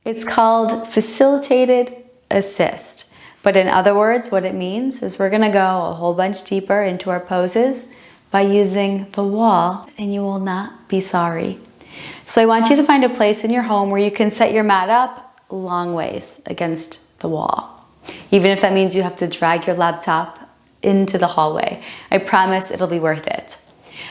It's called facilitated assist. But in other words, what it means is we're gonna go a whole bunch deeper into our poses by using the wall, and you will not be sorry. So I want you to find a place in your home where you can set your mat up long ways against the wall. Even if that means you have to drag your laptop into the hallway. I promise it'll be worth it.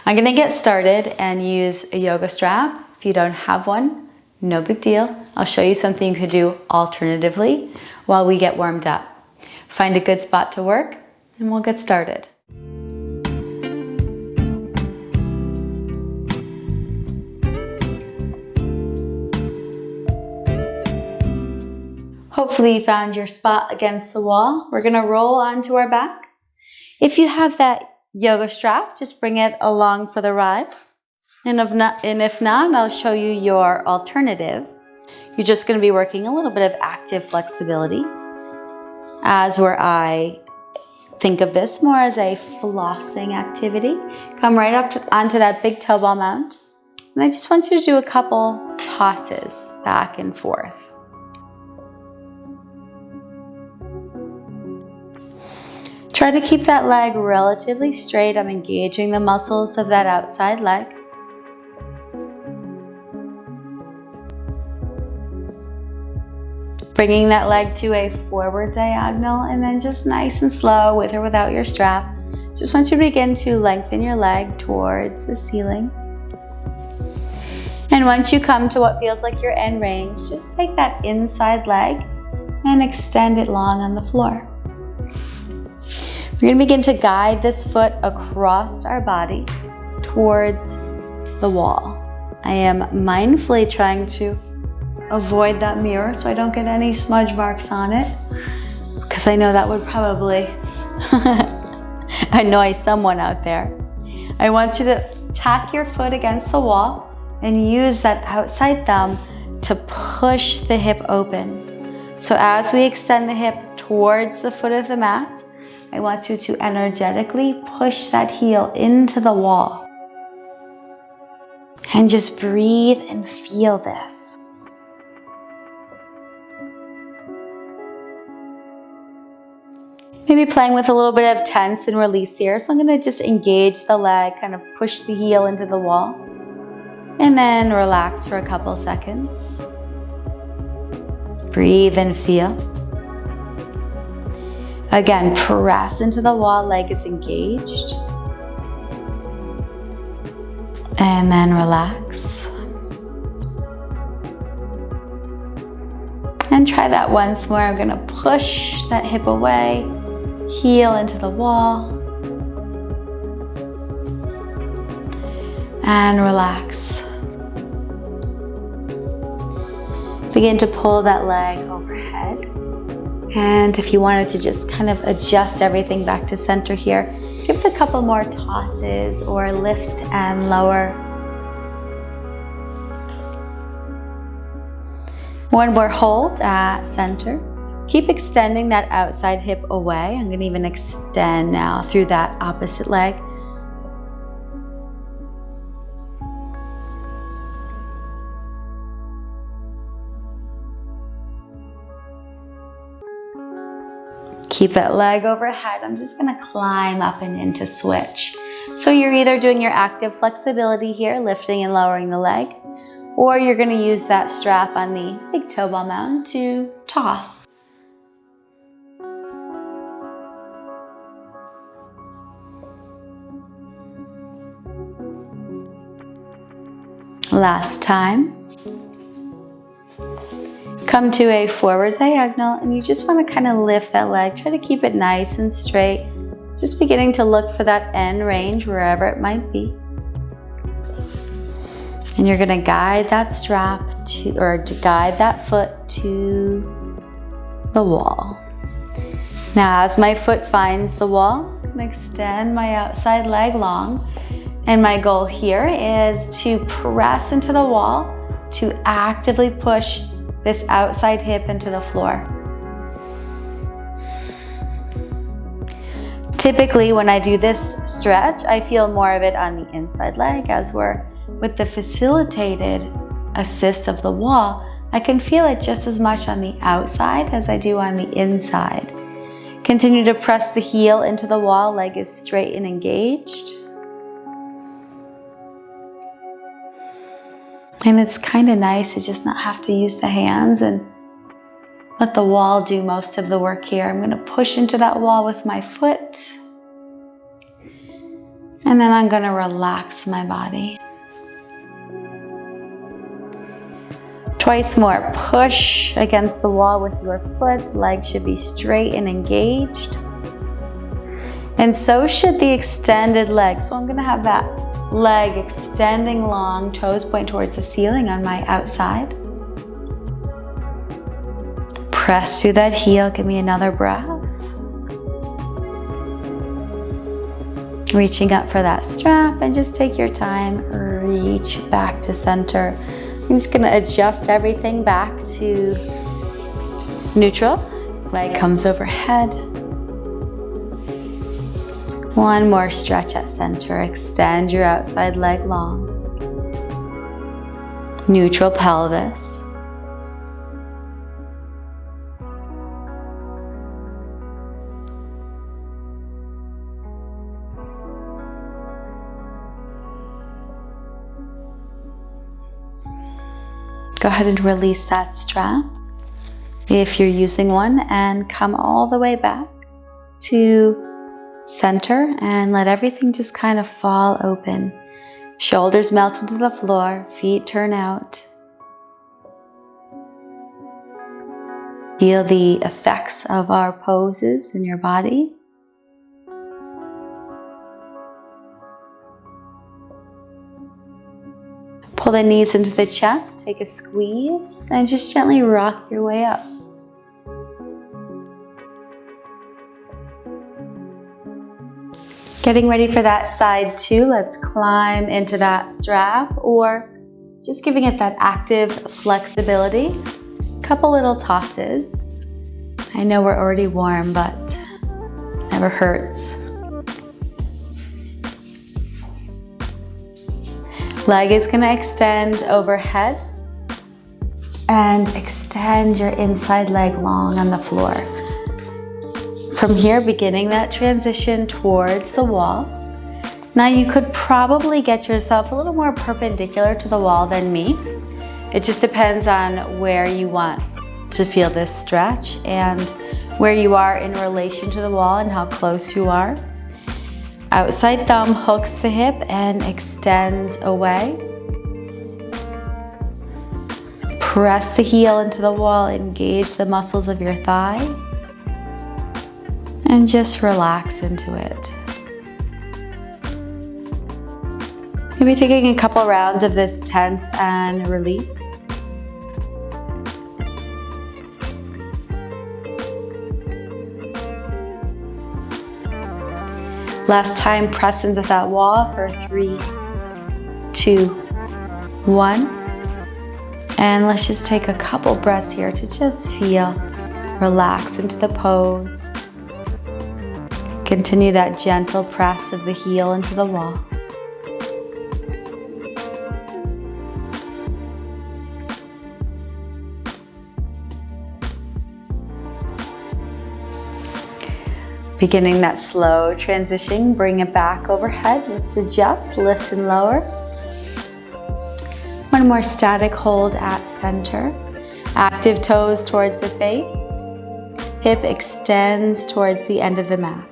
I'm gonna get started and use a yoga strap. If you don't have one, no big deal. I'll show you something you could do alternatively while we get warmed up. Find a good spot to work and we'll get started. Hopefully you found your spot against the wall. We're gonna roll onto our back. If you have that yoga strap, just bring it along for the ride. And if not, I'll show you your alternative. You're just gonna be working a little bit of active flexibility, as where I think of this more as a flossing activity. Come right up onto that big toe ball mount. And I just want you to do a couple tosses back and forth. Try to keep that leg relatively straight. I'm engaging the muscles of that outside leg. Bringing that leg to a forward diagonal, and then just nice and slow, with or without your strap. Just want you to begin to lengthen your leg towards the ceiling. And once you come to what feels like your end range, just take that inside leg and extend it long on the floor. We're going to begin to guide this foot across our body towards the wall. I am mindfully trying to avoid that mirror so I don't get any smudge marks on it, because I know that would probably annoy someone out there. I want you to tack your foot against the wall and use that outside thumb to push the hip open. So as we extend the hip towards the foot of the mat, I want you to energetically push that heel into the wall. And just breathe and feel this. Maybe playing with a little bit of tense and release here. So I'm gonna just engage the leg, kind of push the heel into the wall. And then relax for a couple seconds. Breathe and feel. Again, press into the wall, leg is engaged. And then relax. And try that once more. I'm gonna push that hip away, heel into the wall. And relax. Begin to pull that leg overhead. And if you wanted to just kind of adjust everything back to center here, give it a couple more tosses or lift and lower. One more hold at center. Keep extending that outside hip away. I'm gonna even extend now through that opposite leg. Keep that leg overhead. I'm just gonna climb up and into switch. So you're either doing your active flexibility here, lifting and lowering the leg, or you're gonna use that strap on the big toe ball mount to toss. Last time. Come to a forward diagonal, and you just want to kind of lift that leg. Try to keep it nice and straight. Just beginning to look for that end range wherever it might be. And you're going to guide that strap to, or guide that foot to the wall. Now, as my foot finds the wall, I'm going to extend my outside leg long. And my goal here is to press into the wall to actively push this outside hip into the floor. Typically, when I do this stretch, I feel more of it on the inside leg, as we're with the facilitated assist of the wall. I can feel it just as much on the outside as I do on the inside. Continue to press the heel into the wall, leg is straight and engaged. And it's kind of nice to just not have to use the hands and let the wall do most of the work here. I'm going to push into that wall with my foot. And then I'm going to relax my body. Twice more. Push against the wall with your foot. Legs should be straight and engaged. And so should the extended leg. So I'm going to have that leg extending long, toes point towards the ceiling on my outside. Press through that heel. Give me another breath. Reaching up for that strap, and just take your time. Reach back to center. I'm just going to adjust everything back to neutral. Leg comes overhead. One more stretch at center. Extend your outside leg long. Neutral pelvis. Go ahead and release that strap if you're using one, and come all the way back to center and let everything just kind of fall open. Shoulders melt into the floor, feet turn out. Feel the effects of our poses in your body. Pull the knees into the chest, take a squeeze, and just gently rock your way up. Getting ready for that side two, let's climb into that strap, or just giving it that active flexibility. Couple little tosses. I know we're already warm, but never hurts. Leg is going to extend overhead, and extend your inside leg long on the floor. From here, beginning that transition towards the wall. Now you could probably get yourself a little more perpendicular to the wall than me. It just depends on where you want to feel this stretch and where you are in relation to the wall and how close you are. Outside thumb hooks the hip and extends away. Press the heel into the wall, engage the muscles of your thigh, and just relax into it. Maybe taking a couple rounds of this tense and release. Last time, press into that wall for 3, 2, 1. And let's just take a couple breaths here to just feel, relax into the pose. Continue that gentle press of the heel into the wall. Beginning that slow transition, bring it back overhead. Let's adjust, lift and lower. One more static hold at center. Active toes towards the face. Hip extends towards the end of the mat.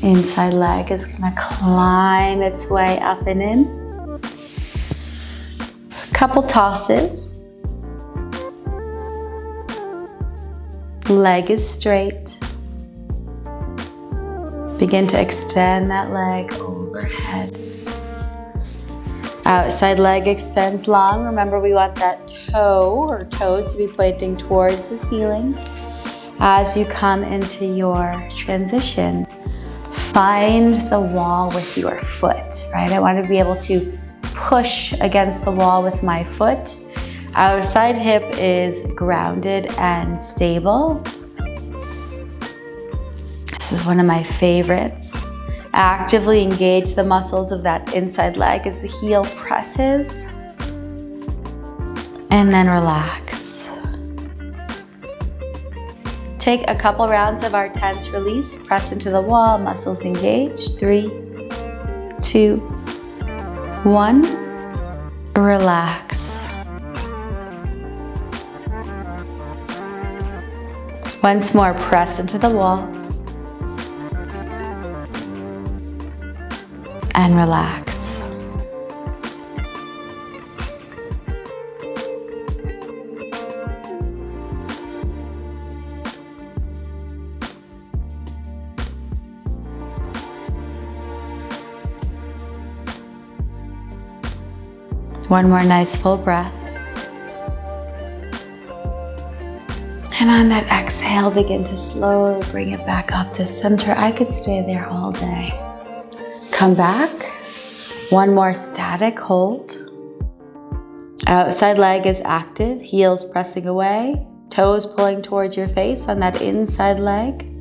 Inside leg is going to climb its way up and in. Couple tosses. Leg is straight. Begin to extend that leg overhead. Outside leg extends long. Remember, we want that toe or toes to be pointing towards the ceiling as you come into your transition. Find the wall with your foot, right? I want to be able to push against the wall with my foot. Outside hip is grounded and stable. This is one of my favorites. Actively engage the muscles of that inside leg as the heel presses. And then relax. Take a couple rounds of our tense release. Press into the wall, muscles engaged. 3, 2, 1. Relax. Once more, press into the wall. And relax. One more nice full breath. And on that exhale, begin to slowly bring it back up to center. I could stay there all day. Come back. One more static hold. Outside leg is active, heels pressing away, toes pulling towards your face on that inside leg.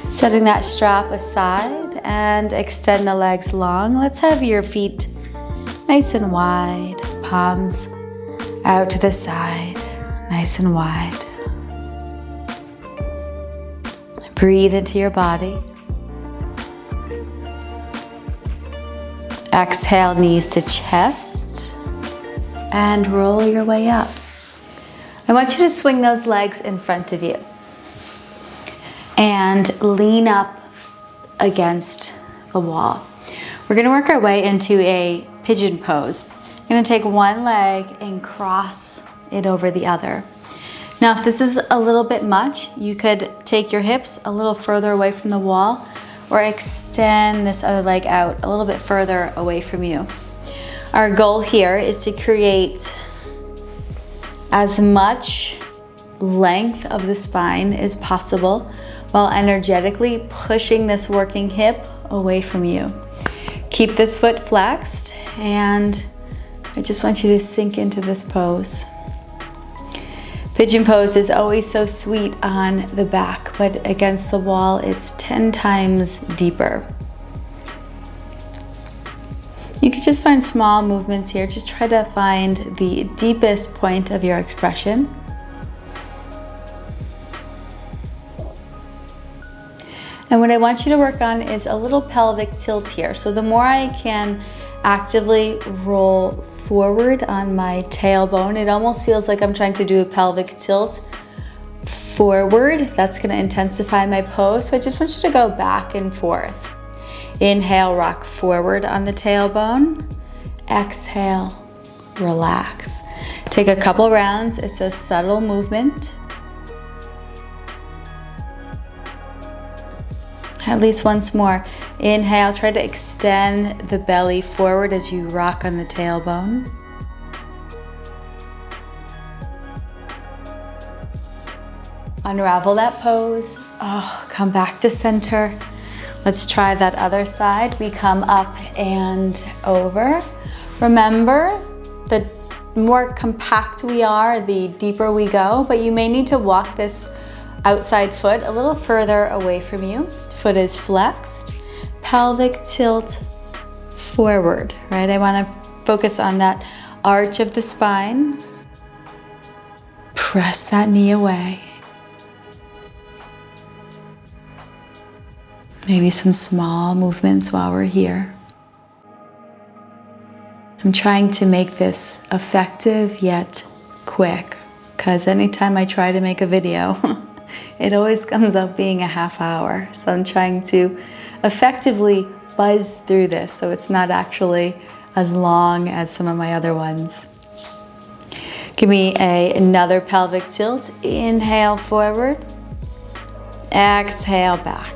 Setting that strap aside and extend the legs long. Let's have your feet nice and wide, palms out to the side, nice and wide. Breathe into your body. Exhale, knees to chest, and roll your way up. I want you to swing those legs in front of you and lean up against the wall. We're gonna work our way into a pigeon pose. I'm gonna take one leg and cross it over the other. Now, if this is a little bit much, you could take your hips a little further away from the wall or extend this other leg out a little bit further away from you. Our goal here is to create as much length of the spine as possible while energetically pushing this working hip away from you. Keep this foot flexed, and I just want you to sink into this pose. Pigeon pose is always so sweet on the back, but against the wall, it's 10 times deeper. You could just find small movements here. Just try to find the deepest point of your expression. And what I want you to work on is a little pelvic tilt here. So the more I can actively roll forward on my tailbone, it almost feels like I'm trying to do a pelvic tilt forward. That's gonna intensify my pose. So I just want you to go back and forth. Inhale, rock forward on the tailbone. Exhale, relax. Take a couple rounds. It's a subtle movement. At least once more. Inhale, try to extend the belly forward as you rock on the tailbone. Unravel that pose. Oh, come back to center. Let's try that other side. We come up and over. Remember, the more compact we are, the deeper we go, but you may need to walk this outside foot a little further away from you. Foot is flexed. Pelvic tilt forward, right? I want to focus on that arch of the spine. Press that knee away. Maybe some small movements while we're here. I'm trying to make this effective yet quick, because anytime I try to make a video, it always comes up being a half hour. So I'm trying to effectively buzz through this so it's not actually as long as some of my other ones. Give me another pelvic tilt. Inhale forward. Exhale back.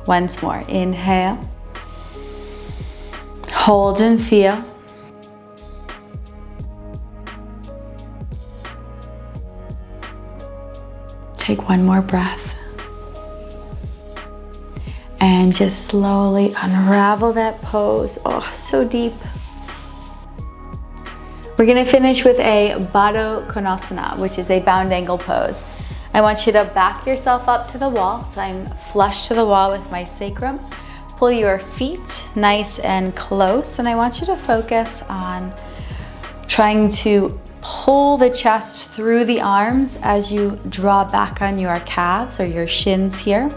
Once more. Inhale. Hold and feel. Take one more breath. And just slowly unravel that pose. Oh, so deep. We're gonna finish with a Baddha Konasana, which is a bound angle pose. I want you to back yourself up to the wall, so I'm flush to the wall with my sacrum. Pull your feet nice and close, and I want you to focus on trying to pull the chest through the arms as you draw back on your calves or your shins here.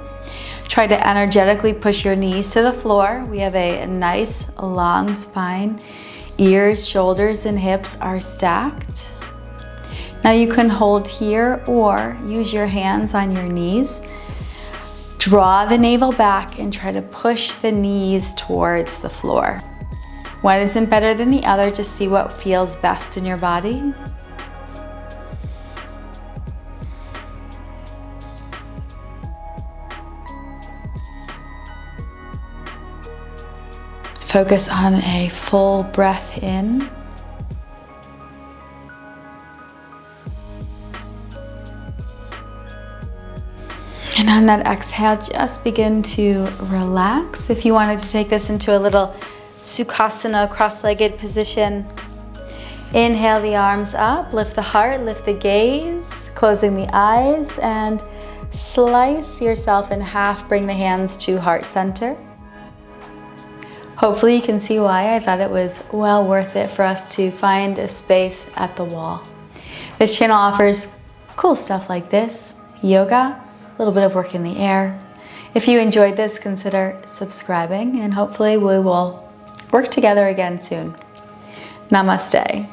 Try to energetically push your knees to the floor. We have a nice long spine. Ears, shoulders, and hips are stacked. Now you can hold here or use your hands on your knees. Draw the navel back and try to push the knees towards the floor. One isn't better than the other, just see what feels best in your body. Focus on a full breath in. And on that exhale, just begin to relax. If you wanted to take this into a little Sukhasana, cross-legged position, inhale the arms up, lift the heart, lift the gaze, closing the eyes, and slice yourself in half. Bring the hands to heart center. Hopefully you can see why I thought it was well worth it for us to find a space at the wall. This channel offers cool stuff like this, yoga, a little bit of work in the air. If you enjoyed this, consider subscribing, and hopefully we will work together again soon. Namaste.